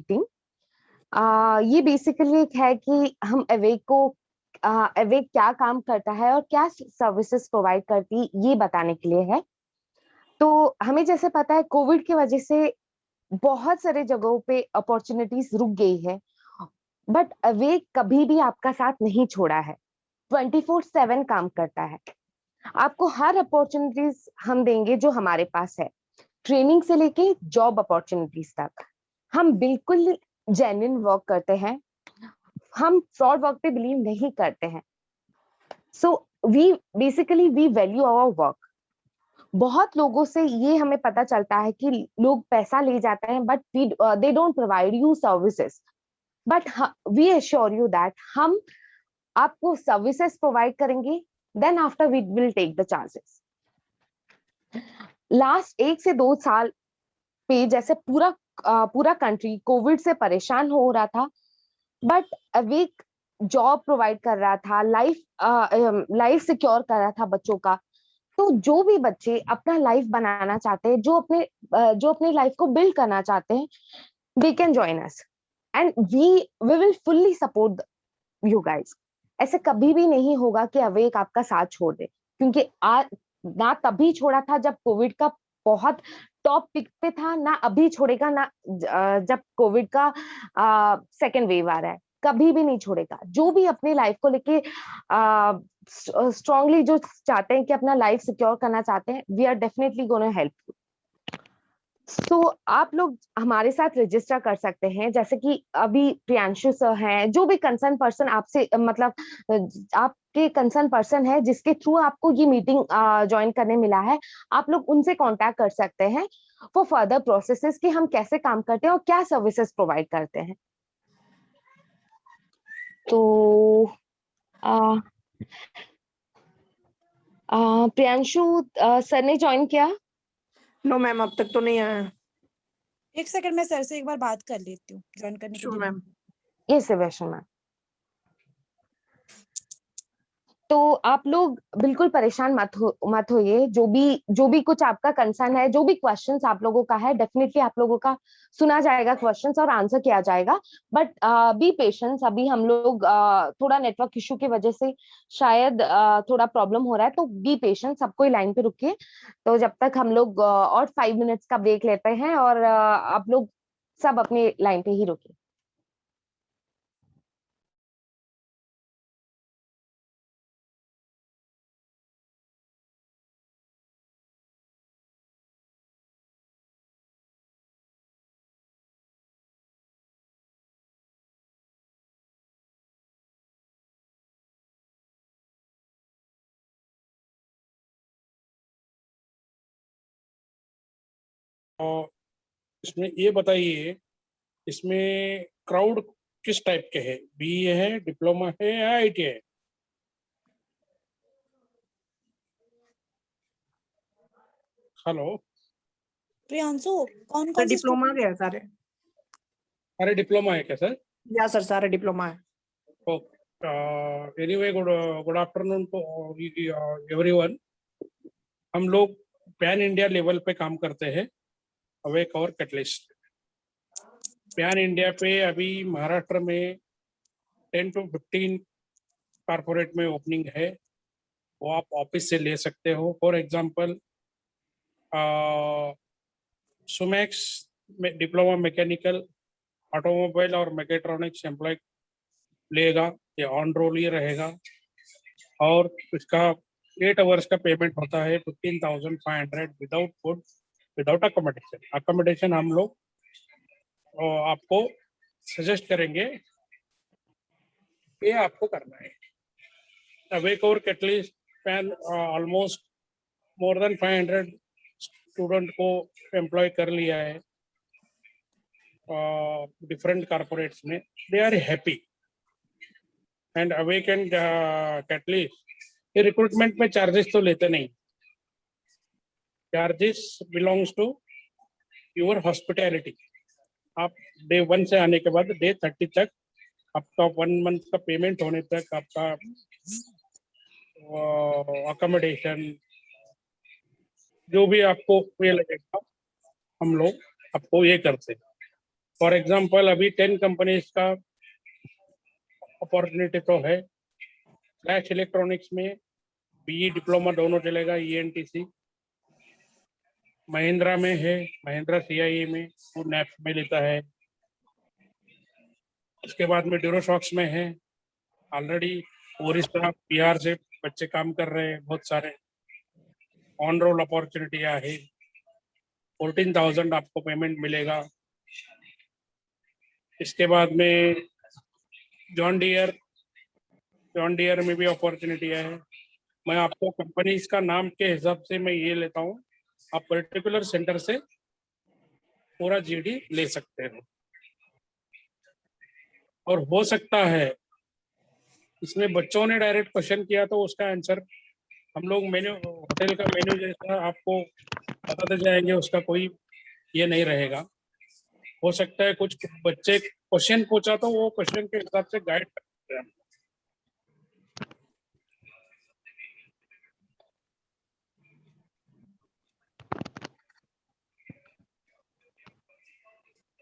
Meeting. ये basically एक है कि हम अवेक क्या काम करता है और क्या सर्विसेज प्रोवाइड करती ये बताने के लिए है। तो हमें जैसे पता है कोविड की वजह से बहुत सारे जगहों पे अपॉर्चुनिटीज रुक गई है, बट अवेक कभी भी आपका साथ नहीं छोड़ा है। 24/7 काम करता है। आपको हर अपॉर्चुनिटीज हम देंगे जो हमारे पास है, ट्रेनिंग से लेके जॉब अपॉर्चुनिटीज तक। हम बिल्कुल जेन्युइन वर्क करते हैं, हम फ्रॉड वर्क पे बिलीव नहीं करते हैं। So we value our work. बहुत लोगों से ये हमें पता चलता है कि लोग पैसा ले जाते हैं but they don't provide you services, but we assure you that हम आपको सर्विसेज प्रोवाइड करेंगे, then after we will take the charges. Last 1 से 2 साल पे जैसे पूरा कंट्री कोविड से परेशान हो रहा था, बट अवेक जॉब प्रोवाइड कर रहा था, लाइफ सिक्योर कर रहा था बच्चों का। तो जो भी बच्चे अपना लाइफ बनाना चाहते हैं, जो अपने लाइफ को बिल्ड करना चाहते हैं, they can join us and we will fully support you guys. ऐसे कभी भी नहीं होगा कि अवेक आपका साथ छोड़ दे, क्योंकि ना तभी छोड़ा था जब कोविड का बहुत टॉप पिक पे था, ना अभी छोड़ेगा, ना जब कोविड का सेकेंड वेव आ रहा है, कभी भी नहीं छोड़ेगा। जो भी अपनी लाइफ को लेके स्ट्रांगली जो चाहते हैं कि अपना लाइफ सिक्योर करना चाहते हैं, we are definitely gonna help you. तो आप लोग हमारे साथ रजिस्टर कर सकते हैं, जैसे कि अभी प्रियांशु सर हैं, जो भी कंसर्न पर्सन आपसे मतलब आपके कंसर्न पर्सन है जिसके थ्रू आपको ये मीटिंग ज्वाइन करने मिला है, आप लोग उनसे कांटेक्ट कर सकते हैं फॉर फर्दर प्रोसेसेस कि हम कैसे काम करते हैं और क्या सर्विसेज प्रोवाइड करते हैं। तो प्रियांशु सर ने ज्वाइन किया? नो मैम, अब तक तो नहीं आया। एक सेकंड, मैं सर से एक बार बात कर लेती हूँ ज्वाइन करने के लिए। मैम ये वैष्णो मैम। तो आप लोग बिल्कुल परेशान मत होइए। जो भी कुछ आपका कंसर्न है, जो भी क्वेश्चंस आप लोगों का है, डेफिनेटली आप लोगों का सुना जाएगा क्वेश्चंस और आंसर किया जाएगा। But B patience. अभी हम लोग थोड़ा नेटवर्क इशू की वजह से शायद थोड़ा प्रॉब्लम हो रहा है, तो बी पेशेंस, सबको लाइन पे रुकिए। तो जब तक हम लोग और 5 मिनट्स का ब्रेक लेते हैं और आप लोग सब अपनी लाइन पे ही रुकिए। और इसमें ये बताइए, इसमें क्राउड किस टाइप के है? बीए है, डिप्लोमा है या आईटी है? हेलो प्रियांशु, कौन सर कौन से डिप्लोमा के हैं सारे। अरे डिप्लोमा है क्या सर? या सर सारे डिप्लोमा है। Anyway, good afternoon to everyone. हम लोग पैन इंडिया लेवल पे काम करते हैं, अवेक और कैटलिस्ट। पैन इंडिया पे अभी महाराष्ट्र में 10 to 15 कारपोरेट में ओपनिंग है, वो आप ऑफिस से ले सकते हो। फॉर एग्जांपल सुमैक्स में डिप्लोमा मैकेनिकल, ऑटोमोबाइल और मैकेट्रॉनिक्स एम्प्लॉय लेगा, ये ऑन रोल ही रहेगा। और इसका 8 आवर्स का पेमेंट होता है 15,500 without food, without accommodation. Accommodation हम लोग आपको सजेस्ट करेंगे, ये आपको करना है। अवेक और Catalyst pan almost more than 500 student को एम्प्लॉय कर लिया है डिफरेंट कारपोरेट्स में। They are happy. And Awake and Catalyst ये रिक्रूटमेंट में चार्जेस तो लेते नहीं। Charges belongs to your hospitality. आप डे 1 से आने के बाद डे 30 तक आपका 1 मंथ का पेमेंट होने तक आपका अकोमोडेशन जो भी आपको ये लगेगा, हम लोग आपको ये करते हैं। फॉर एग्जांपल अभी 10 कंपनीज का अपॉर्चुनिटी तो है। फ्लैश इलेक्ट्रॉनिक्स में बीई डिप्लोमा दोनों चलेगा, ईएनटीसी। महिंद्रा में है, महिंद्रा सीआईई में, वो नैप में लेता है। उसके बाद में ड्यूरोशॉक्स में है, ऑलरेडी ओरिस्सा बिहार से बच्चे काम कर रहे हैं बहुत सारे। ऑन रोल अपॉर्चुनिटी है, 14,000 आपको पेमेंट मिलेगा। इसके बाद में जॉन डियर में भी अपॉर्चुनिटी है। मैं आपको कंपनीज का नाम के हिसाब से मैं ये लेता हूँ, आप पर्टिकुलर सेंटर से पूरा जीडी ले सकते हो। और हो सकता है इसमें बच्चों ने डायरेक्ट क्वेश्चन किया तो उसका आंसर हम लोग मेन्यू, होटल का मेन्यू जैसा आपको बताते जाएंगे, उसका कोई ये नहीं रहेगा। हो सकता है कुछ बच्चे क्वेश्चन पूछा तो वो क्वेश्चन के हिसाब से गाइड करते हैं।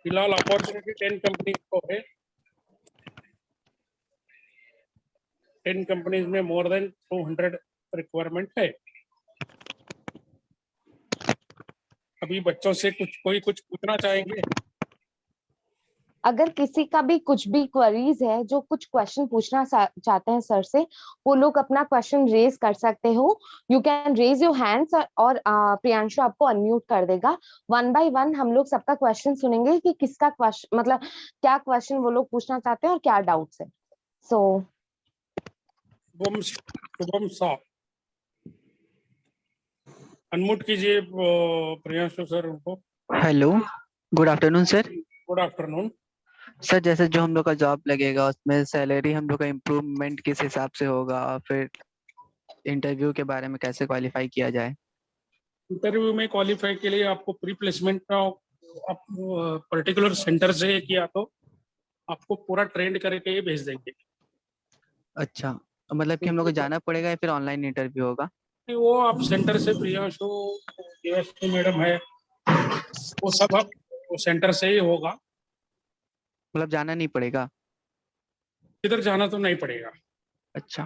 फिलहाल अपॉर्चुनिटी 10 कंपनी को है। 10 कंपनीज में मोर देन 200 रिक्वायरमेंट है। अभी बच्चों से कुछ पूछना चाहेंगे? अगर किसी का भी कुछ भी क्वेरीज है, जो कुछ क्वेश्चन पूछना चाहते हैं सर से, वो लोग अपना क्वेश्चन रेज कर सकते हो। You can raise your hands और प्रियांशु आपको अनम्यूट कर देगा। 1 बाय 1 हम लोग सबका क्वेश्चन सुनेंगे कि किसका क्वेश्चन, मतलब क्या क्वेश्चन वो लोग पूछना चाहते हैं और क्या डाउट्स है। सो शुभम सा अनम्यूट कीजिए प्रियांशु सर उनको। Hello, good afternoon sir. Good afternoon sir, जैसे जो हम लोग का जॉब लगेगा उसमें सैलरी हम लोग का इम्प्रूवमेंट किस हिसाब से होगा, और फिर इंटरव्यू के बारे में कैसे क्वालिफाई किया जाए? इंटरव्यू में क्वालिफाई के लिए आपको प्री प्लेसमेंट का आप पर्टिकुलर सेंटर से किया तो आपको पूरा ट्रेंड करके ही भेज देंगे। अच्छा, मतलब कि हम लोग को जाना पड़ेगा या फिर ऑनलाइन इंटरव्यू होगा? वो आप सेंटर से, प्रियांशु मैडम है, वो सब आप वो सेंटर से ही होगा। मतलब जाना नहीं पड़ेगा? इधर जाना तो नहीं पड़ेगा। अच्छा,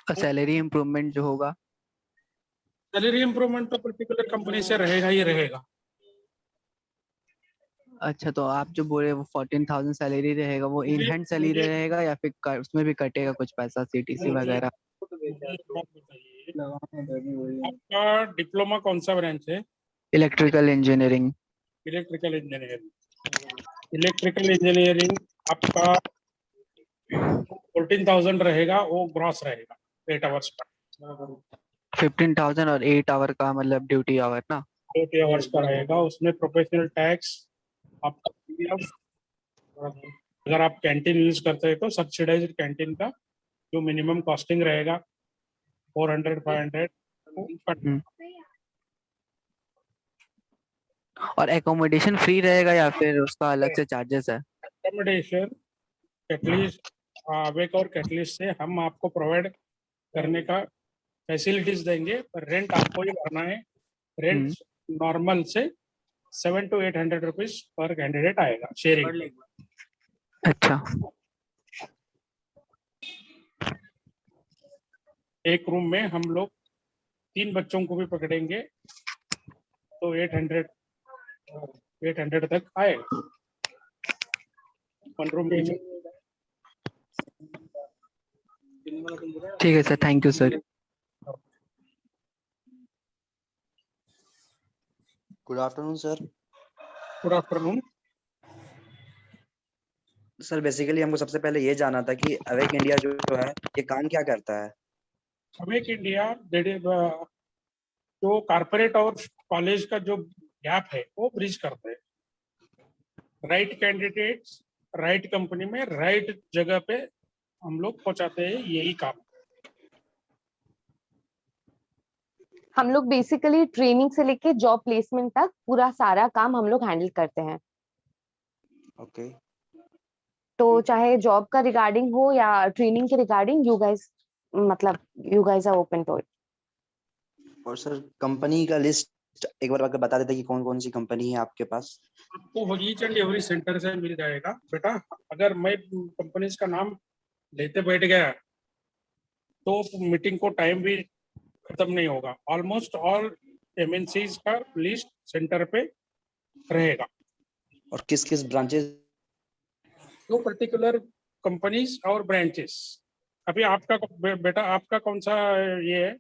और सैलरी इम्प्रूवमेंट जो होगा? सैलरी इम्प्रूवमेंट तो पर्टिकुलर कंपनी से रहेगा ही रहेगा। अच्छा, तो आप जो बोल रहे हैं वो 14,000 सैलरी रहेगा, वो इन हैंड सैलरी रहेगा या फिर उसमें भी कटेगा कुछ पैसा, सीटीसी वगैरह? आपका डिप्लोमा कौन सा ब्रांच है? Electrical engineering. Electrical engineering. Electrical engineering आपका 14,000 रहेगा, वो ग्रॉस रहेगा 8 आवर्स का। 15,000 और 8 आवर का मतलब ड्यूटी आवर ना? 8 आवर्स का रहेगा। उसमें प्रोफेशनल टैक्स आपका PF, अगर आप कैंटीन यूज करते हैं तो सब्सिडाइज्ड कैंटीन का जो मिनिमम कॉस्टिंग रहेगा 400-500 और एकोमोडेशन फ्री रहेगा या फिर उसका अलग से चार्जेस है? अकोमोडेशन कैटलिस्ट अवेक और कैटलिस्ट से हम आपको प्रोवाइड करने का फैसिलिटीज देंगे, पर रेंट आपको ही भरना है। रेंट नॉर्मल से 700 to 800 रुपीज पर कैंडिडेट आएगा शेयरिंग। अच्छा, एक रूम में हम लोग 3 बच्चों को भी पकड़ेंगे तो 800 तक आएगा 1 रूम की। ठीक है sir, thank you sir. Good afternoon sir. Good afternoon sir, basically हमको सबसे पहले ये जानना था कि अवेक इंडिया जो है ये काम क्या करता है? अवेक इंडिया जो कारपोरेट और कॉलेज का जो गैप है वो ब्रिज करते हैं। राइट कैंडिडेट्स राइट कंपनी में राइट जगह पे हम लोग पहुंचाते हैं, यही काम। हम लोग बेसिकली ट्रेनिंग से लेके जॉब प्लेसमेंट तक पूरा सारा काम हम लोग हैंडल करते हैं। ओके। तो चाहे जॉब का रिगार्डिंग हो या ट्रेनिंग के regarding, you guys are open to it. और सर कंपनी का लिस्ट एक बार अगर बता देते कि कौन कौन सी कंपनी है आपके पास। आपको ईच एंड एवरी सेंटर से मिल जाएगा बेटा। अगर मैं कंपनीज का नाम लेते बैठ गया तो मीटिंग को टाइम भी खत्म नहीं होगा। ऑलमोस्ट ऑल एमएनसीज का लिस्ट सेंटर पे रहेगा। और किस किस ब्रांचेस? दो पर्टिकुलर कंपनीज और ब्रांचेस। अभी आपका बेटा आपका कौन सा ये है,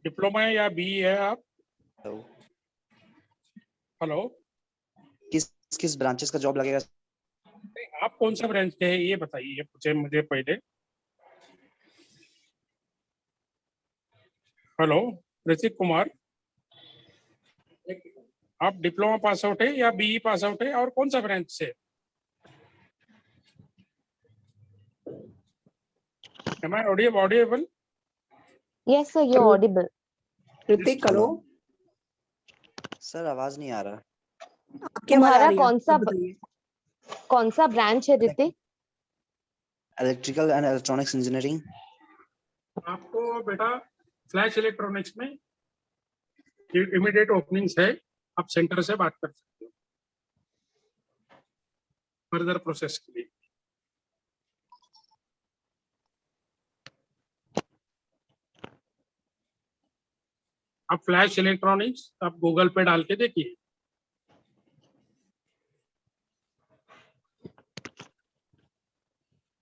डिप्लोमा है या बीई है आप? हेलो, किस किस ब्रांचेस का जॉब लगेगा? आप कौन सा ब्रांच के है ये बताइए मुझे पहले। हेलो ऋतिक कुमार, आप डिप्लोमा पास आउट है या बीई पास आउट है और कौन सा ब्रांच से? Am I audible? Yes, sir, you're audible. Hrithik hello, sir आवाज नहीं आ रहा। आपकी आवाज आ तुम्हारा रही है, कौन सा आप बताइए। कौन सा ब्रांच है Hrithik? Electrical and electronics engineering. आपको बेटा फ्लैश इलेक्ट्रॉनिक्स में इमीडिएट ओपनिंग्स है, आप सेंटर से बात कर सकते हो फर्दर प्रोसेस के लिए। आप फ्लैश इलेक्ट्रॉनिक्स आप गूगल पे डाल के देखिए।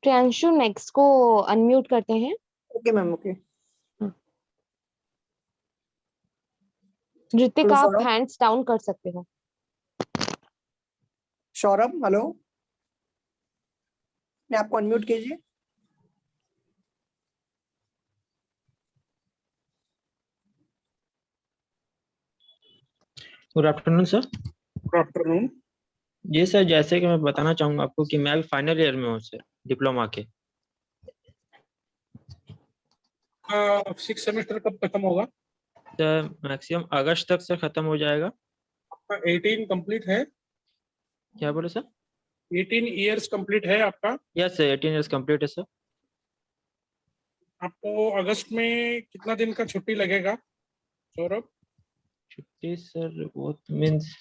प्रियांशु नेक्स्ट को अनम्यूट करते हैं। Okay ma'am, okay. Hrithik hello आप सौरभ। हैंड्स डाउन कर सकते हो। सौरभ हेलो, ने आपको अनम्यूट कीजिए। Good afternoon sir. Good afternoon. जी सर, जैसे कि मैं बताना चाहूँगा आपको कि मैं अभी फाइनल ईयर में हूँ सर, डिप्लोमा के। 6 सेमेस्टर कब खत्म होगा? सर मैक्सिमम अगस्त तक सर खत्म हो जाएगा। आपका 18 कंप्लीट है? क्या बोले सर? 18 ईयर्स कंप्लीट है आपका? यस सर, 18 ईयर्स कंप्लीट है सर। आपको अगस्त में कितना दिन का छुट्टी लगेगा सौरभ? छुट्टी सर वो मीन्स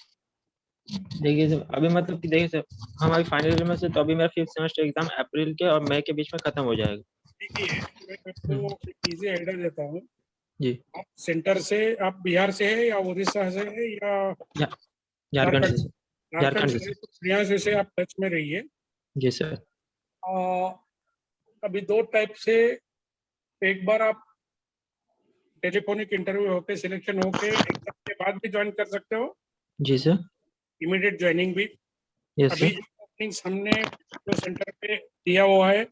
देखिए सर, अभी मतलब कि देखिए सर, हम अभी फाइनल ईयर में से, तो अभी मेरा 5th सेमेस्टर एग्जाम अप्रैल के और मई के बीच में खत्म हो जाएगा। देखिए मैं आपको एक इजी आइडिया देता हूँ। जी। आप सेंटर से, आप बिहार से है या उड़ीसा से है या झारखंड से सर। झारखंड से से? तो प्रियांशु से आप टच में रहिए। जी सर। अभी दो टाइप से, एक बार आप टेलीफोनिक इंटरव्यू होके सिलेक्शन होके एग्जाम के बाद भी ज्वाइन कर सकते हो, जी सर। इमीडिएट ज्वाइनिंग भी। यस अभी सर। जो ओपनिंग्स हमने जो सेंटर पे दिया हुआ है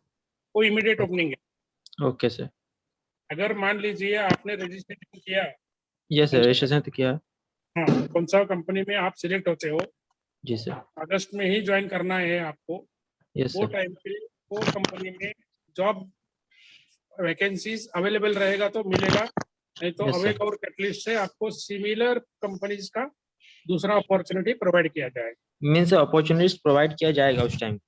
वो इमीडिएट ओपनिंग है। Okay sir. अगर मान लीजिए आपने रजिस्ट्रेशन किया, यस सर, रजिस्ट्रेशन तो किया। हाँ, कौन सा कंपनी में आप सिलेक्ट होते हो, जी सर। अगस्त में ही ज्वाइन करना है आपको। यस वो सर। टाइम पे वो कंपनी में जॉब वैकेंसीज अवेलेबल रहेगा तो मिलेगा, नहीं तो यस अवेक सर। और कैटलिस्ट से आपको सिमिलर कंपनीज का दूसरा अपॉर्चुनिटी प्रोवाइड किया जाएगा। मीन्स अपॉर्चुनिटीज प्रोवाइड किया जाएगा उस टाइम।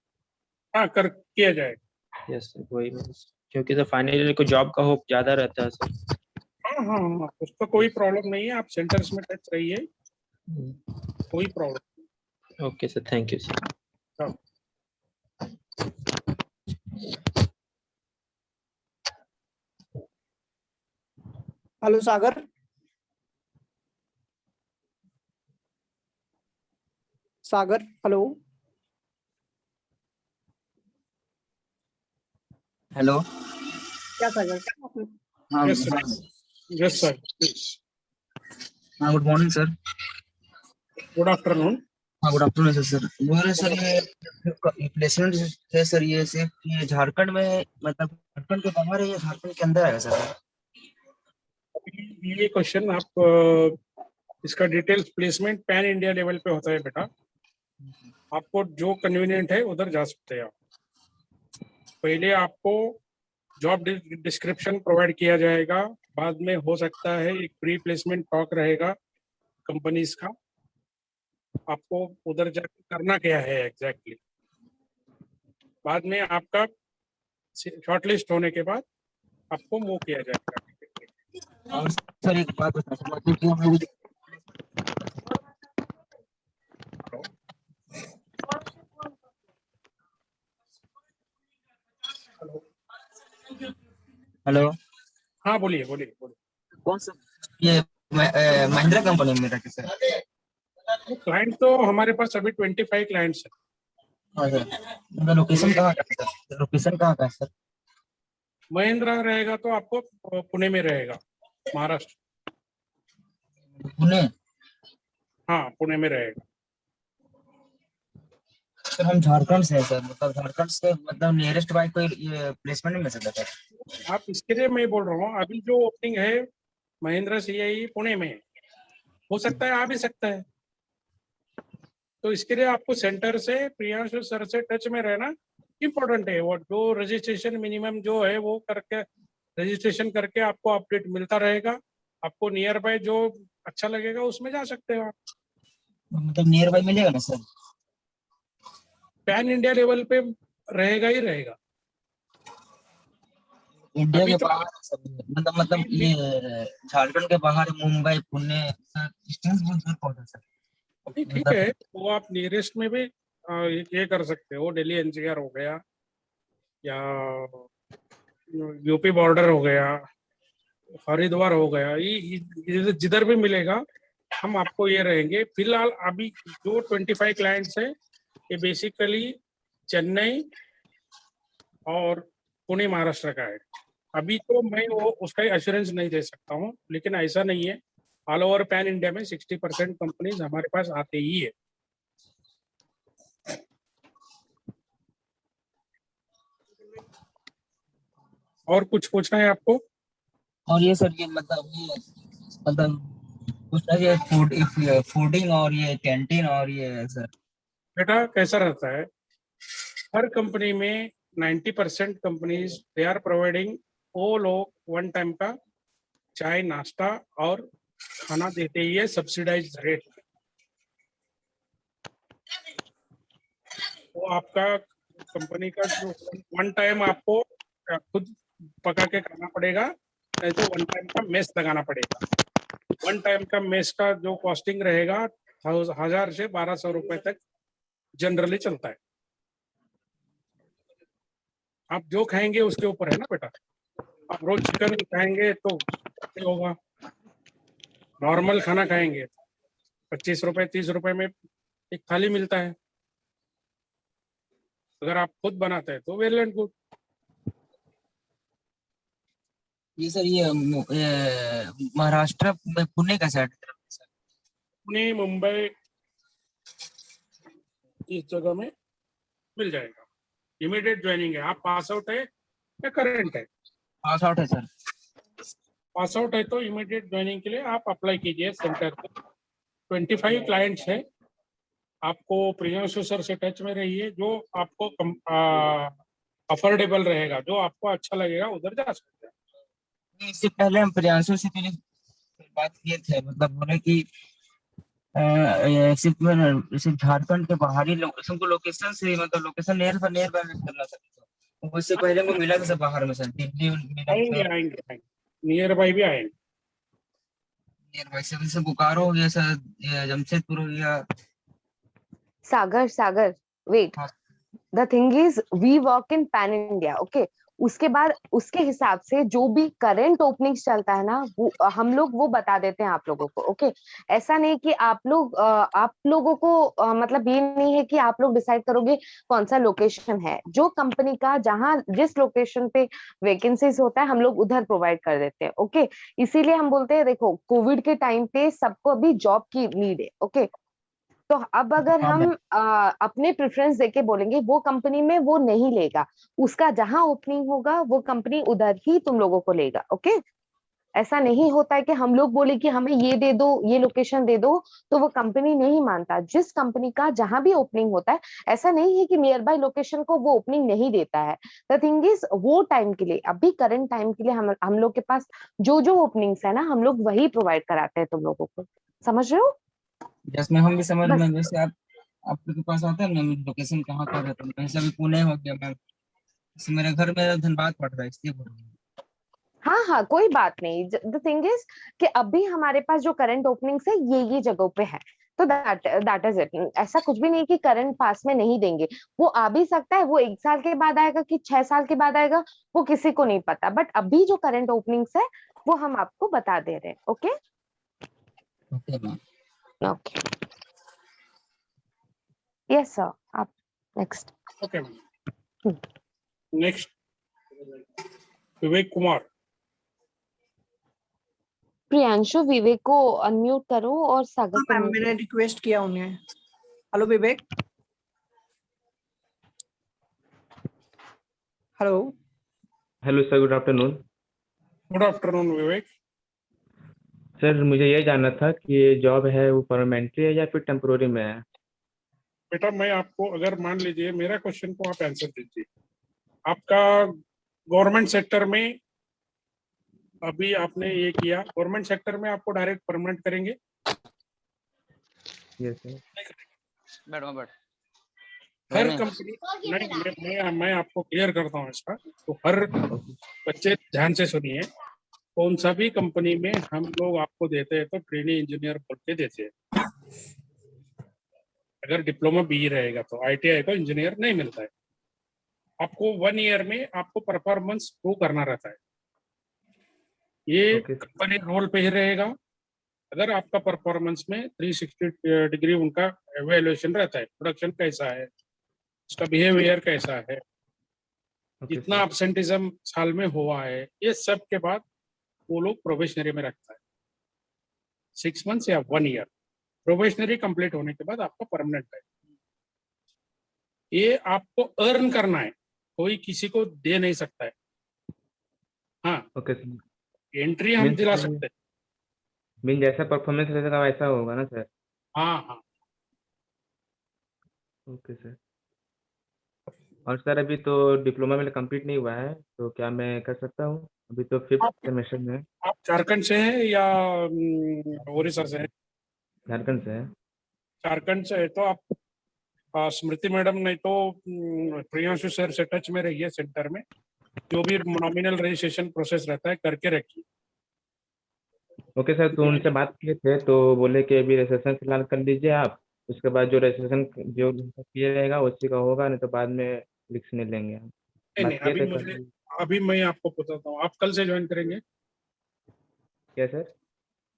हाँ, कर किया जाएगा। यस सर, वही means, क्योंकि सर फाइनल ईयर को जॉब का होप ज्यादा रहता है सर। हाँ हाँ हाँ, उसका कोई प्रॉब्लम नहीं है, आप सेंटर्स में टच रहिए, कोई problem. Okay sir, thank you sir. हाँ। हेलो सागर। सागर हेलो। हेलो। क्या सागर, क्या आपने? हाँ यस हाँ सर, यस सर, प्लीज। हाँ, good morning sir. Good afternoon. हाँ, गुड आफ्टरनून सर। बोल रहे सर, ये प्लेसमेंट है सर, ये सिर्फ ये झारखंड में, मतलब झारखंड के बाहर है या झारखंड के अंदर आएगा सर? ये क्वेश्चन आप इसका details placement pan India level पे होता है बेटा, आपको जो कन्वीनियंट है उधर जा सकते हैं आप। पहले आपको जॉब डिस्क्रिप्शन प्रोवाइड किया जाएगा, बाद में हो सकता है एक प्री प्लेसमेंट टॉक रहेगा कंपनीज का, आपको उधर जाकर करना क्या है एग्जैक्टली। बाद में आपका शॉर्टलिस्ट होने के बाद आपको मूव किया जाएगा। और सर एक बात बताना चाहूंगा क्योंकि हम लोग हेलो हाँ बोलिए बोलिए बोलिए। कौन सा ये महिंद्रा कंपनी में था सर? क्लाइंट तो हमारे पास अभी 25 क्लाइंट्स है। हाँ सर, उनका लोकेशन कहाँ का है सर? लोकेशन कहाँ का है सर? महिंद्रा रहेगा तो आपको पुणे में रहेगा, महाराष्ट्र। पुणे? हाँ पुणे में रहेगा। सर हम झारखंड से हैं सर, मतलब झारखंड से मतलब नियरेस्ट बाई कोई प्लेसमेंट नहीं मिल सकता सर? आप इसके लिए मैं बोल रहा हूँ, अभी जो ओपनिंग है महिंद्रा सीआई पुणे में है, हो सकता है आ भी सकता है। तो इसके लिए आपको सेंटर से प्रियांशु सर से टच में रहना इम्पोर्टेंट है। वो जो रजिस्ट्रेशन मिनिमम जो है वो करके रजिस्ट्रेशन करके आपको अपडेट मिलता रहेगा। आपको नियर बाय जो अच्छा लगेगा उसमें जा सकते हो आप। मतलब नियर बाई मिलेगा ना सर? पैन इंडिया लेवल पे रहेगा ही रहेगा। इंडिया अभी के तो बाहर सर, मतलब ये झारखंड के बाहर मुंबई पुणे सर, डिस्टेंस बहुत दूर पड़ता है सर। अभी ठीक मतलब है, वो आप नियरेस्ट में भी ये कर सकते हो। दिल्ली एनसीआर हो गया या यूपी बॉर्डर हो गया, हरिद्वार हो गया, ये जिधर भी मिलेगा हम आपको ये रहेंगे। फिलहाल अभी जो 25 क्लाइंट्स है ये बेसिकली चेन्नई और पुणे महाराष्ट्र का है। अभी तो मैं वो उसका एश्योरेंस नहीं दे सकता हूँ, लेकिन ऐसा नहीं है, ऑल ओवर पैन इंडिया में 60% कंपनीज हमारे पास आते ही है। और कुछ पूछना है आपको? और ये सर ये मतलब पूछना ये फूडिंग और ये कैंटीन और ये सर। बेटा कैसा रहता है, हर कंपनी में 90% कंपनीज दे आर प्रोवाइडिंग, वो लोग वन टाइम का चाय नाश्ता और खाना देते ही है सब्सिडाइज रेट। वो आपका कंपनी का जो वन टाइम आपको खुद पका के खाना पड़ेगा, नहीं तो वन टाइम का मेस लगाना पड़ेगा। वन टाइम का मेस का जो कॉस्टिंग रहेगा 1000 से 1200 रुपए तक जनरली चलता है। आप जो खाएंगे उसके ऊपर है ना बेटा। आप रोज चिकन खाएंगे तो होगा, नॉर्मल खाना खाएंगे 25 रुपए 30 रुपए में एक थाली मिलता है। अगर आप खुद बनाते हैं तो वेल एंड गुड। ये सर ये महाराष्ट्र में पुणे का साइड सर? पुणे मुंबई इस जगह में मिल जाएगा। इमीडिएट ज्वाइनिंग है। आप पास आउट है या करेंट है? पास आउट है सर। पास आउट है तो इमीडिएट ज्वाइनिंग के लिए आप अप्लाई कीजिए सेंटर पे। 25 क्लाइंट्स है। आपको प्रियांशु सर से टच में रहिए, जो आपको अफोर्डेबल रहेगा, जो आपको अच्छा लगेगा उधर जा सकते हैं। इससे पहले हम प्रियांशु से पहले बात किए थे, मतलब बोले कि सिर्फ झारखंड के बाहरी लोकेशन को लोकेशन से मतलब लोकेशन नियर बाय में करना था। तो उससे पहले वो मिला था सर बाहर में सर, दिल्ली मिला आएंगे था आएंगे आएंगे, नियर बाई भी आएंगे। नियर बाय से, जैसे बोकारो हो गया सर, ये जमशेदपुर हो गया। सागर, wait. हाँ The thing is, we work in pan India, okay? उसके बाद उसके हिसाब से जो भी करंट ओपनिंग चलता है ना, वो हम लोग वो बता देते हैं आप लोगों को, ओके? ऐसा नहीं कि आप लोगों को मतलब ये नहीं है कि आप लोग डिसाइड करोगे कौन सा लोकेशन है। जो कंपनी का जहां जिस लोकेशन पे वैकेंसीज होता है हम लोग उधर प्रोवाइड कर देते हैं, ओके? इसीलिए हम बोलते हैं, देखो कोविड के टाइम पे सबको अभी जॉब की नीड है, ओके? तो अब अगर हाँ हम अपने प्रेफरेंस देके बोलेंगे वो कंपनी में वो नहीं लेगा, उसका जहां ओपनिंग होगा वो कंपनी उधर ही तुम लोगों को लेगा, ओके? ऐसा नहीं होता है कि हम लोग बोले कि हमें ये दे दो, ये लोकेशन दे दो, तो वो कंपनी नहीं मानता। जिस कंपनी का जहां भी ओपनिंग होता है, ऐसा नहीं है कि नियर बाय लोकेशन को वो ओपनिंग नहीं देता है। द थिंग इज, वो टाइम के लिए, अभी करंट टाइम के लिए हम लोग के पास जो जो ओपनिंग्स है ना, हम लोग वही प्रोवाइड कराते हैं तुम लोगों को। समझ रहे हो? जिसमें हम भी समझ में, बस। जैसे आप के पास आता है ना लोकेशन कहाँ का रहता है, जैसे अभी पुणे हो गया मैम, जैसे मेरे घर में धनबाद पड़ रहा है इसलिए बोल रहा हूँ। हाँ हाँ, कोई बात नहीं। द थिंग इज कि अभी हमारे पास जो करंट ओपनिंग्स है ये जगहों पे है, तो दैट इज इट। ऐसा कुछ भी नहीं कि करंट पास में नहीं देंगे, वो आ भी सकता है, वो 1 साल के बाद आएगा कि 6 साल के बाद आएगा, वो किसी को नहीं पता। बट अभी जो करंट ओपनिंग्स है वो हम आपको बता दे रहे हैं। Okay okay ma'am. Okay, yes sir, आप next. Okay next Vivek Kumar. Priyanshu, विवेक को अनम्यूट करो और सागर हाँ को मैम, mute मैंने रिक्वेस्ट किया उन्हें। Hello Vivek. Hello. Hello sir, good afternoon. Good afternoon Vivek. Sir मुझे ये जानना था कि ये जॉब है वो परमानेंटली है या फिर टेम्पोररी में है? बेटा मैं आपको, अगर मान लीजिए मेरा क्वेश्चन को आप आंसर दीजिए, आपका गवर्नमेंट सेक्टर में अभी आपने ये किया, गवर्नमेंट सेक्टर में आपको डायरेक्ट परमानेंट करेंगे? Yes sir. हर कंपनी नहीं, मैं आपको क्लियर करता हूँ इसका, तो हर बच्चे ध्यान से सुनिए। कौन सा भी कंपनी में हम लोग आपको देते हैं तो ट्रेनी इंजीनियर बोल के देते हैं। अगर डिप्लोमा बी रहेगा तो ITI को इंजीनियर नहीं मिलता है। आपको 1 ईयर में आपको परफॉर्मेंस प्रूव करना रहता है। ये ओके कंपनी रोल पे ही रहेगा। अगर आपका परफॉर्मेंस में 360 डिग्री उनका एवेल्युएशन रहता है, प्रोडक्शन कैसा है, उसका बिहेवियर कैसा है, ओके कितना सर। absenteeism साल में हुआ है, ये सब के बाद वो लोग प्रोबेशनरी में रखता है 6 मंथ्स या 1 ईयर। प्रोबेशनरी कंप्लीट होने के बाद आपका परमानेंट है। ये आपको अर्न करना है, कोई किसी को दे नहीं सकता है। हाँ, ओके सर। एंट्री हम मीन्स दिला सकते हैं। मीन जैसा परफॉर्मेंस रहेगा वैसा होगा ना सर? हाँ हाँ, ओके सर। और सर अभी तो डिप्लोमा मेरा कंप्लीट नहीं हुआ है, तो क्या मैं कर सकता हूँ? अभी तो 5th आप सेमेस्टर में है। आप झारखंड से हैं या उड़ीसा से हैं? झारखंड से है। झारखंड से है तो आप स्मृति मैडम नहीं तो प्रियांशु सर से टच में रहिए। सेंटर में जो भी नॉमिनल रजिस्ट्रेशन प्रोसेस रहता है करके रखिए। ओके सर, तो उनसे बात किए थे तो बोले कि अभी रजिस्ट्रेशन फिलहाल कर लीजिए आप, उसके बाद जो रजिस्ट्रेशन जो किया रहेगा उसी का होगा, नहीं तो बाद में रिस्क नहीं लेंगे हम। नहीं नहीं, बात किए थे कल। अभी मैं आपको बताता हूँ। आप कल से ज्वाइन करेंगे? क्या सर?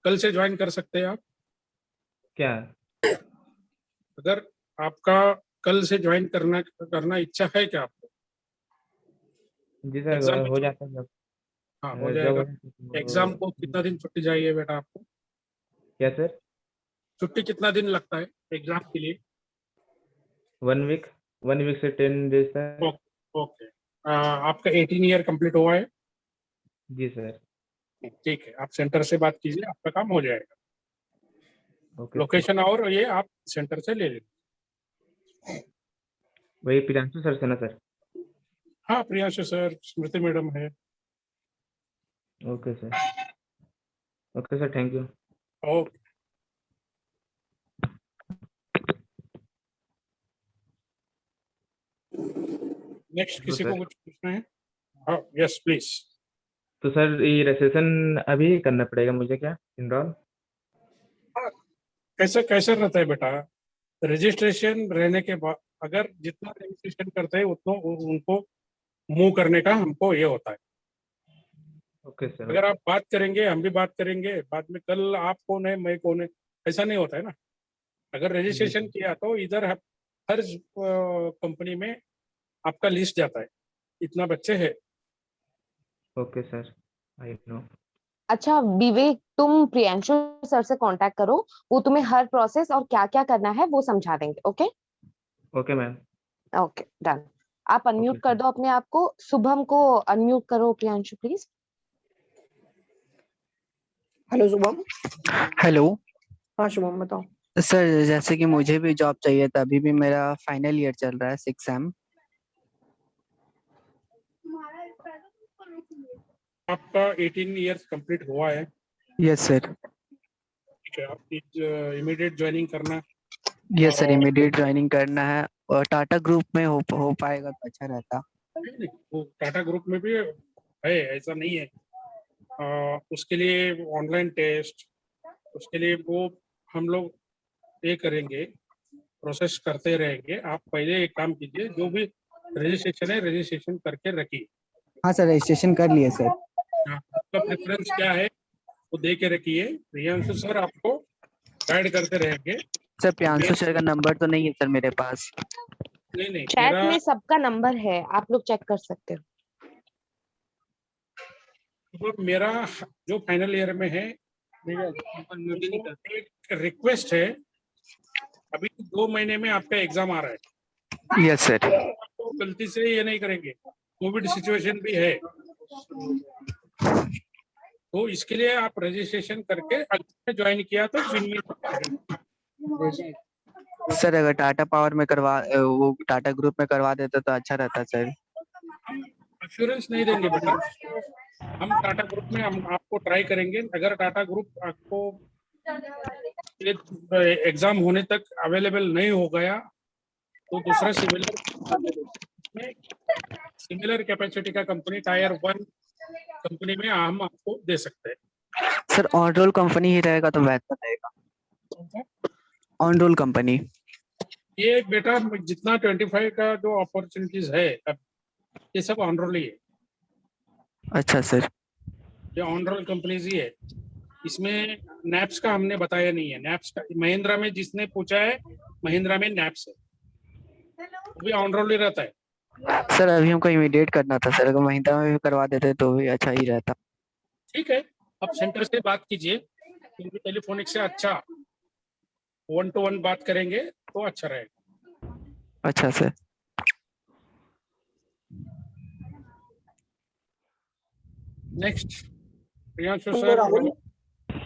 कल से ज्वाइन कर सकते हैं आप? क्या? अगर आपका कल से ज्वाइन करना इच्छा है क्या आपको? जी सर, एग्जाम में हो जाता है जब हाँ हो जब जाएगा। हो जाता है एग्जाम को तो। कितना दिन छुट्टी चाहिए बेटा आपको? क्या सर? छुट्टी कितना दिन लगता है एग्जाम के लिए? 1 वीक, 1 वीक से 10 डेज तक। ओके, आपका 18 ईयर कंप्लीट हुआ है? जी सर। ठीक है, आप सेंटर से बात कीजिए, आपका काम हो जाएगा। Okay sir. लोकेशन और ये आप सेंटर से ले लेंगे। वही प्रियांशु सर से ना सर? हाँ, प्रियांशु सर, स्मृति मैडम है। Okay sir. Okay sir, thank you. Okay, next किसी को सर, कुछ पूछना है? हाँ, यस प्लीज। तो सर ये रजिस्ट्रेशन अभी करना पड़ेगा मुझे क्या इनरोल? कैसे कैसे रहता है बेटा, रजिस्ट्रेशन रहने के बाद अगर जितना रजिस्ट्रेशन करते हैं उतना उनको मूव करने का हमको ये होता है। Okay sir. अगर आप बात करेंगे हम भी बात करेंगे, बाद में कल आप कौन है मैं कौन है, ऐसा नहीं होता है ना। अगर रजिस्ट्रेशन किया तो इधर हर कंपनी में आपका लिस्ट जाता है, इतना बच्चे है। Okay sir, I know. अच्छा विवेक, तुम प्रियांशु सर से कांटेक्ट करो, वो तुम्हें हर प्रोसेस और क्या क्या करना है वो समझा देंगे। Okay okay ma'am. Okay done. आप अनम्यूट ओके कर सर। दो अपने आप को। शुभम को अनम्यूट करो Priyanshu please. Hello Shubham. Hello हाँ शुभम बताओ। सर, जैसे कि मुझे भी जॉब चाहिए था, अभी भी मेरा फाइनल ईयर चल रहा है 6 सेम। आपका 18 ईयर्स कंप्लीट हुआ है? Yes sir. ठीक है, आप इमीडिएट ज्वाइनिंग करना। यस सर, और इमीडिएट ज्वाइनिंग करना है और टाटा ग्रुप में हो पाएगा तो अच्छा रहता। नहीं, वो टाटा ग्रुप में भी है, ऐसा नहीं है। उसके लिए ऑनलाइन टेस्ट, उसके लिए वो हम लोग ये करेंगे, प्रोसेस करते रहेंगे। आप पहले एक काम कीजिए, जो भी रजिस्ट्रेशन है रजिस्ट्रेशन करके रखिए। हाँ सर, रजिस्ट्रेशन कर लिए सर। आपका प्रेफरेंस क्या है वो दे के रखिए। प्रियांशु सर आपको गाइड करते रहेंगे। सर प्रियांशु सर का नंबर तो नहीं है सर मेरे पास। नहीं चैट मेरा में सबका नंबर है, आप लोग चेक कर सकते हो। मेरा जो फाइनल ईयर में है, एक रिक्वेस्ट है। अभी 2 महीने में आपका एग्जाम आ रहा है, यस सर। तो गलती से ये नहीं करेंगे, कोविड सिचुएशन भी है, तो इसके लिए आप रजिस्ट्रेशन करके अगर ज्वाइन किया तो सर अगर टाटा पावर में वो टाटा ग्रुप में करवा देते तो अच्छा रहता सर। एश्योरेंस नहीं देंगे बेटा। हम टाटा ग्रुप में हम आपको ट्राई करेंगे। अगर टाटा ग्रुप आपको एग्जाम होने तक अवेलेबल नहीं हो गया तो दूसरा सिमिलर कैपेसिटी का कंपनी टायर 1 कंपनी में हम आपको दे सकते हैं। सर ऑन रोल कंपनी ही रहेगा तो बेहतर रहेगा। ऑन रोल कंपनी ये बेटा जितना 25 का जो अपॉर्चुनिटीज है अब ये सब ऑन रोल ही है। अच्छा सर। ये ऑन रोल कंपनीज ही है। इसमें नैप्स का हमने बताया नहीं है। नैप्स का महिंद्रा में जिसने पूछा है, महिंद्रा में नैप्स है, वो भी ऑन रोल ही रहता है। सर अभी हमको इमीडिएट करना था सर, अगर महिंद्रा में भी करवा देते तो भी अच्छा ही रहता। ठीक है, आप सेंटर से बात कीजिए, क्योंकि टेलीफोनिक से अच्छा 1 to 1 बात करेंगे तो अच्छा रहेगा। अच्छा sir. Next Priyanshu hello sir. Rahul.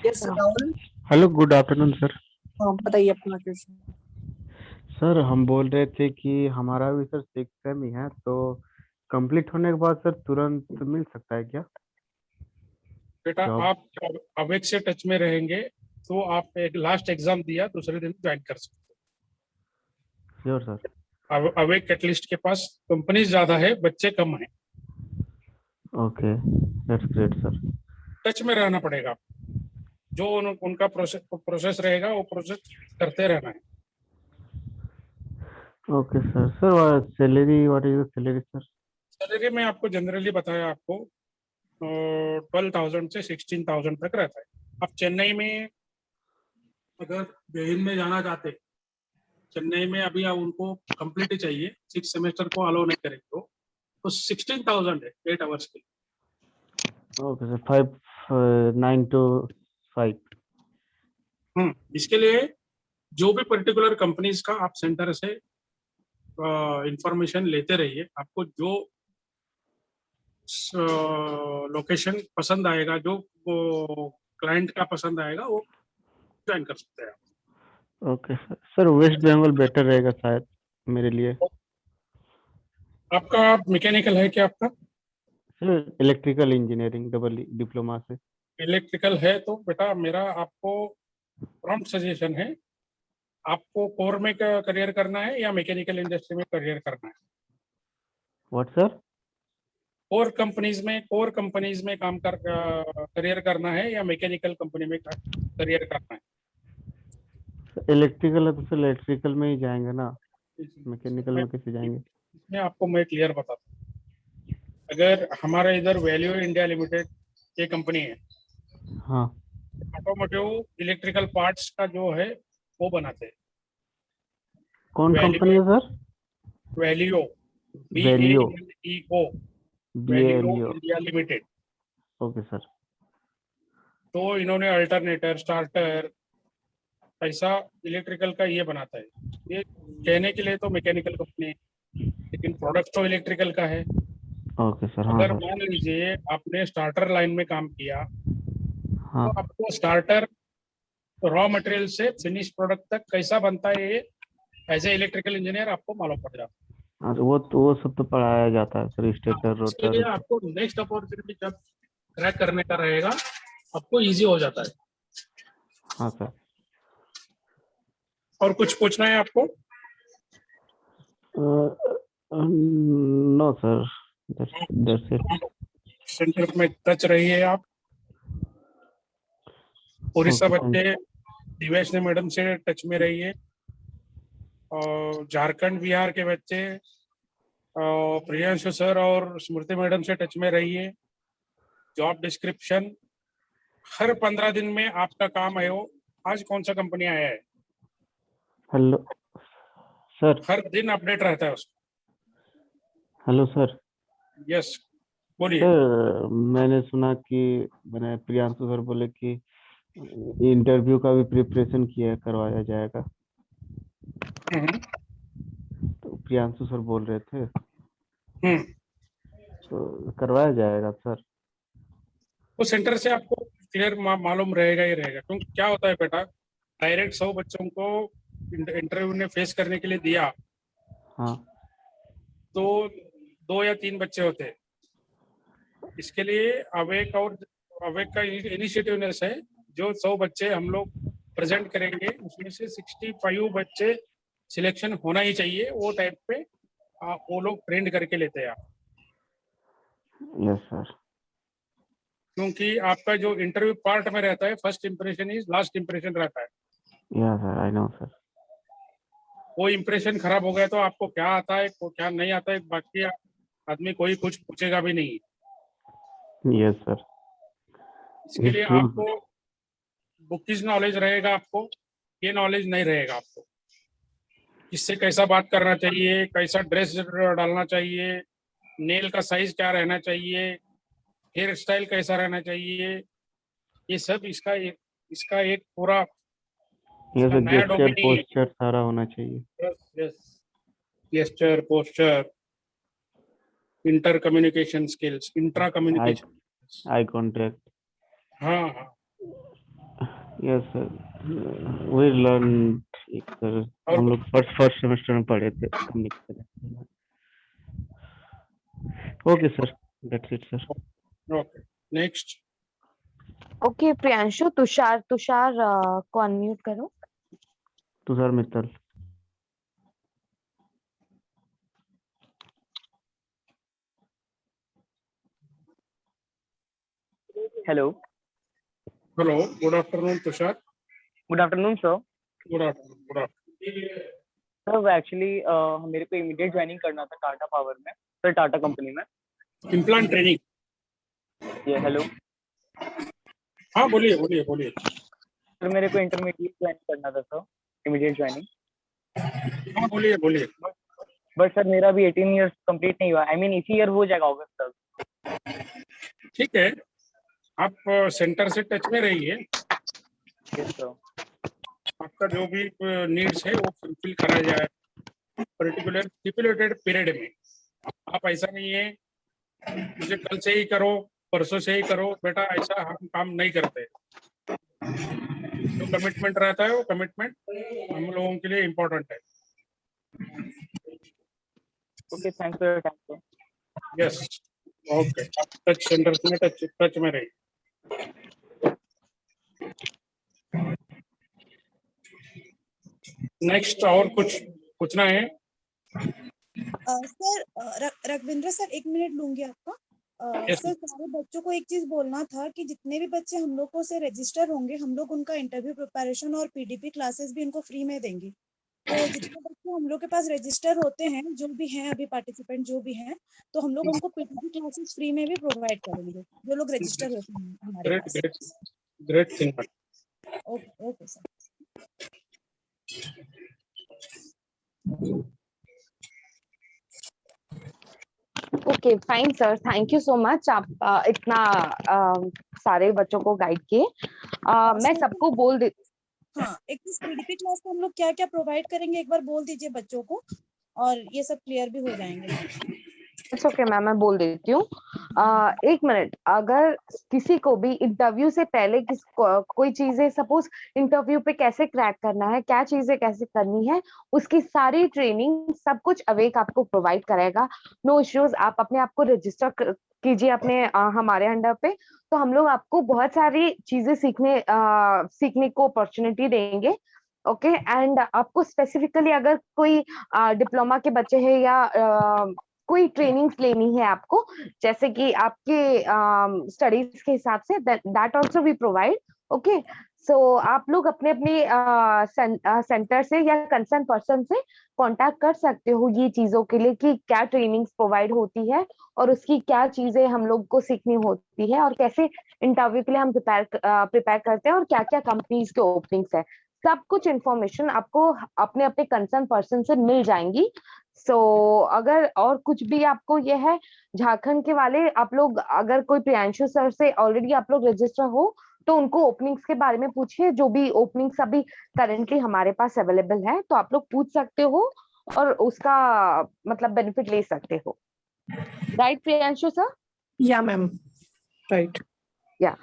Yes Rahul. Hello, good afternoon sir. हाँ बताइए अपना क्वेश्चन। सर हम बोल रहे थे कि हमारा भी सर 6 सेम ही है, तो कंप्लीट होने के बाद सर तुरंत मिल सकता है क्या बेटा जॉब? आप अवेक से टच में रहेंगे तो आप एक लास्ट एग्जाम दिया दूसरे दिन ज्वाइन कर सकते श्योर सर। हो। अवेक एटलीस्ट के पास कंपनी ज्यादा है, बच्चे कम है। Okay, that's great sir. Touch में रहना पड़ेगा। जो उनका प्रोसेस रहेगा वो प्रोसेस करते रहना है। Okay sir. Sir salary, what is the salary sir? Salary में आपको जनरली बताया, आपको 12,000 से 16,000 तक रहता है। आप चेन्नई में अगर बेहिन में जाना चाहते, चेन्नई में अभी आप उनको कंप्लीट ही चाहिए, 6 सेमेस्टर को अलाउ नहीं करेंगे तो 16,000 है 8 आवर्स के। Okay sir, 9 to 5। इसके लिए जो भी पर्टिकुलर कंपनीज का आप सेंटर से इंफॉर्मेशन लेते रहिए। आपको जो लोकेशन पसंद आएगा, जो क्लाइंट का पसंद आएगा, वो ज्वाइन कर सकते हैं आप। Okay sir. Sir West Bengal better रहेगा शायद मेरे लिए। आपका मैकेनिकल है क्या? आपका sir electrical engineering double diploma से। इलेक्ट्रिकल है तो बेटा मेरा आपको प्रॉम्प्ट सजेशन है, आपको कोर में करियर करना है या मैकेनिकल इंडस्ट्री में करियर करना है? What sir? कोर कंपनीज में काम कर करियर करना है या मैकेनिकल कंपनी में करियर करना है? इलेक्ट्रिकल है तो सर इलेक्ट्रिकल में ही जाएंगे ना, मैकेनिकल में कैसे जाएंगे? इसमें आपको मैं क्लियर बताता हूँ। अगर हमारे इधर वैल्यू इंडिया लिमिटेड ये कंपनी है, हाँ। ऑटोमोटिव इलेक्ट्रिकल पार्ट्स का जो है वो बनाते हैं। कौन कंपनी है sir? Value, value, BALEO, value BALEO। India limited. Okay sir. तो इन्होंने अल्टरनेटर, स्टार्टर, ऐसा इलेक्ट्रिकल का ये बनाता है। ये कहने के लिए तो मैकेनिकल कंपनी है, लेकिन प्रोडक्ट तो इलेक्ट्रिकल का है। Okay sir. हाँ अगर सर। मान लीजिए आपने स्टार्टर लाइन में काम किया, हाँ तो आपको स्टार्टर रॉ मटेरियल से फिनिश प्रोडक्ट तक कैसा बनता है, ये एज ए इलेक्ट्रिकल इंजीनियर आपको मालूम पड़ जाता हाँ, तो वो सब तो पढ़ाया जाता है सर, स्टेटर है। इसके लिए रोटर। आपको नेक्स्ट अपॉर्चुनिटी जब क्रैक करने का रहेगा, आपको इजी हो जाता है। हाँ सर। और कुछ पूछना है आपको? No sir, that's it. Center में टच रहिए आप, उड़ीसा Okay, thank बच्चे दिवेश मैडम से टच में रहिए, और झारखंड बिहार के बच्चे प्रियांशु सर और स्मृति मैडम से टच में रहिए। जॉब डिस्क्रिप्शन हर 15 दिन में आपका काम है वो आज कौन सा कंपनी आया है, हेलो सर। हर दिन अपडेट रहता है उसमें। Hello sir. यस, बोलिए। सर मैंने सुना कि मैंने प्रियांशु सर बोले कि इंटरव्यू का भी प्रिपरेशन किया करवाया जाएगा, हम्म, तो प्रियांशु सर बोल रहे थे, हम्म। तो करवाया जाएगा सर? वो सेंटर से आपको क्लियर मालूम रहेगा ही रहेगा, क्योंकि क्या होता है बेटा, डायरेक्ट 100 बच्चों को इंटरव्यू ने फेस करने के लिए दिया हाँ तो 2 या 3 बच्चे होते हैं। इसके लिए अवेक का इनिशिएटिवनेस है, जो 100 बच्चे हम लोग प्रेजेंट करेंगे उसमें से 65 बच्चे सिलेक्शन होना ही चाहिए, वो टाइप पे वो लोग ट्रेंड करके लेते हैं। Yes sir. क्योंकि आपका जो इंटरव्यू पार्ट में रहता है, first impression is last impression रहता है। या सर, आई नो सर। वो इंप्रेशन खराब हो गया तो आपको क्या आता है क्या नहीं आता है, बाकी आदमी कोई कुछ पूछेगा भी नहीं। Yes sir. इसके लिए आपको बुकिश नॉलेज रहेगा, आपको ये नॉलेज नहीं रहेगा आपको किससे कैसा बात करना चाहिए, कैसा ड्रेस डालना चाहिए, नेल का साइज क्या रहना चाहिए, हेयर स्टाइल कैसा रहना चाहिए, ये सब इसका एक पूरा यस सर, नया जेस्चर डोमेन ही है। पोस्चर सारा होना चाहिए। Yes, gesture posture, inter communication skills, intra communication, eye contact. हाँ हाँ। Yes sir, we learn sir, हम लोग फर्स्ट सेमेस्टर में पढ़े थे communication. Okay sir, that's it sir. Okay, next. Okay Priyanshu, Tushar को अनम्यूट करो। Tushar Mittal. Hello hello, good afternoon Tushar. Good afternoon sir. Good afternoon. Sir actually मेरे को इमीडिएट ज्वाइनिंग करना था टाटा पावर में, सर टाटा कंपनी में। Implant training. ये हेलो। हाँ बोलिए बोलिए बोलिए। सर मेरे को इंटरमीडिएट ज्वाइन करना था सर, इमीडिएट ज्वाइनिंग। हाँ बोलिए बोलिए। बट सर मेरा अभी 18 ईयर्स कंप्लीट नहीं हुआ, आई मीन इसी ईयर हो जाएगा अगस्त तक। ठीक है, आप सेंटर से टच में रहिए। Yes sir. आपका जो भी नीड्स है वो फुलफिल करा जाए पर्टिकुलर स्टिपुलेटेड पीरियड में। आप ऐसा नहीं है मुझे कल से ही करो परसों से ही करो, बेटा ऐसा हम काम नहीं करते। जो कमिटमेंट रहता है वो कमिटमेंट हम लोगों के लिए इम्पोर्टेंट है। Okay, thanks for your time sir. Yes, okay. Touch centre में टच में रहिए। नेक्स्ट, और कुछ पूछना है? सर रघविंद्र सर, 1 मिनट लूंगी आपका। Yes, सर सारे बच्चों को एक चीज बोलना था कि जितने भी बच्चे हम लोग को से रजिस्टर होंगे, हम लोग उनका इंटरव्यू प्रिपरेशन और पीडीपी क्लासेस भी इनको फ्री में देंगे। तो जितने बच्चे हम लोग के पास रजिस्टर होते हैं, जो भी हैं अभी पार्टिसिपेंट जो भी हैं, तो हम लोग उनको पीडीपी क्लासेस फ्री में भी प्रोवाइड करेंगे, जो लोग रजिस्टर होते हैं हमारे great pass. Great great thing. Okay okay sir. Okay fine sir, thank you so much. आप इतना सारे बच्चों को गाइड किए। मैं सबको बोल दे। हाँ, एक चीज पीडीपी क्लास में हम लोग क्या क्या प्रोवाइड करेंगे एक बार बोल दीजिए बच्चों को, और ये सब क्लियर भी हो जाएंगे। इट्स ओके मैम, मैं बोल देती हूँ। 1 मिनट, अगर किसी को भी इंटरव्यू से पहले कोई चीजें, सपोज इंटरव्यू पे कैसे क्रैक करना है, क्या चीजें कैसे करनी है, उसकी सारी ट्रेनिंग सब कुछ अवेक आपको प्रोवाइड करेगा। नो इश्यूज, आप अपने आप को रजिस्टर कीजिए अपने हमारे अंडर पे, तो हम लोग आपको बहुत सारी चीजें सीखने को अपॉर्चुनिटी देंगे। ओके एंड आपको स्पेसिफिकली अगर कोई डिप्लोमा के बच्चे हैं या कोई ट्रेनिंग्स लेनी है आपको, जैसे कि आपके स्टडीज के हिसाब से, that also we provide. Okay, so आप लोग अपने अपने सेंटर से या कंसर्न पर्सन से कांटेक्ट कर सकते हो ये चीजों के लिए कि क्या ट्रेनिंग्स प्रोवाइड होती है और उसकी क्या चीजें हम लोग को सीखनी होती है और कैसे इंटरव्यू के लिए हम प्रिपेयर करते हैं और क्या क्या कंपनीज के ओपनिंग्स है। सब कुछ इंफॉर्मेशन आपको अपने अपने कंसर्न पर्सन से मिल जाएंगी। सो अगर और कुछ भी आपको ये है झारखंड के वाले आप लोग अगर कोई प्रियांशु सर से ऑलरेडी आप लोग रजिस्टर हो तो उनको ओपनिंग्स के बारे में पूछिए, जो भी ओपनिंग्स अभी करेंटली हमारे पास अवेलेबल है तो आप लोग पूछ सकते हो और उसका मतलब बेनिफिट ले सकते हो। Right Priyanshu sir? या मैम, राइट। या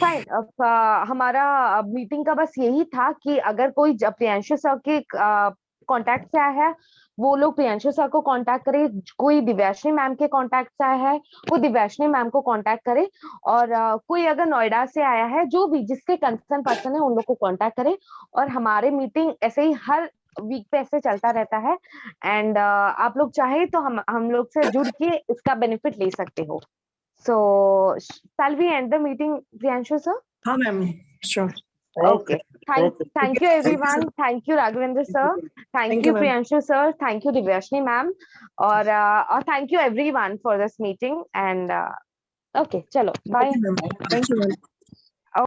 फाइन। अब हमारा मीटिंग का बस यही था कि अगर कोई प्रियांशु सर के कांटेक्ट से आया है वो लोग प्रियांशु सर को कांटेक्ट करे, कोई दिव्याश्री मैम के कांटेक्ट से आया है वो दिव्याश्री मैम को कांटेक्ट करे, और कोई अगर नोएडा से आया है जो भी जिसके कंसर्न पर्सन है उन लोग को कांटेक्ट करे। और हमारे मीटिंग ऐसे ही हर वीक पे ऐसे चलता रहता है एंड आप लोग चाहे तो हम लोग से जुड़ के इसका बेनिफिट ले सकते हो। सो shall we end the meeting, Priyanshu sir? हाँ ma'am, sure. Okay. Thank you everyone. Thank you Raghavendra sir. Thank you ma'am. Priyanshu sir. Thank you Divyashni ma'am. और thank you everyone for this meeting and okay, चलो bye. Thank you, ma'am.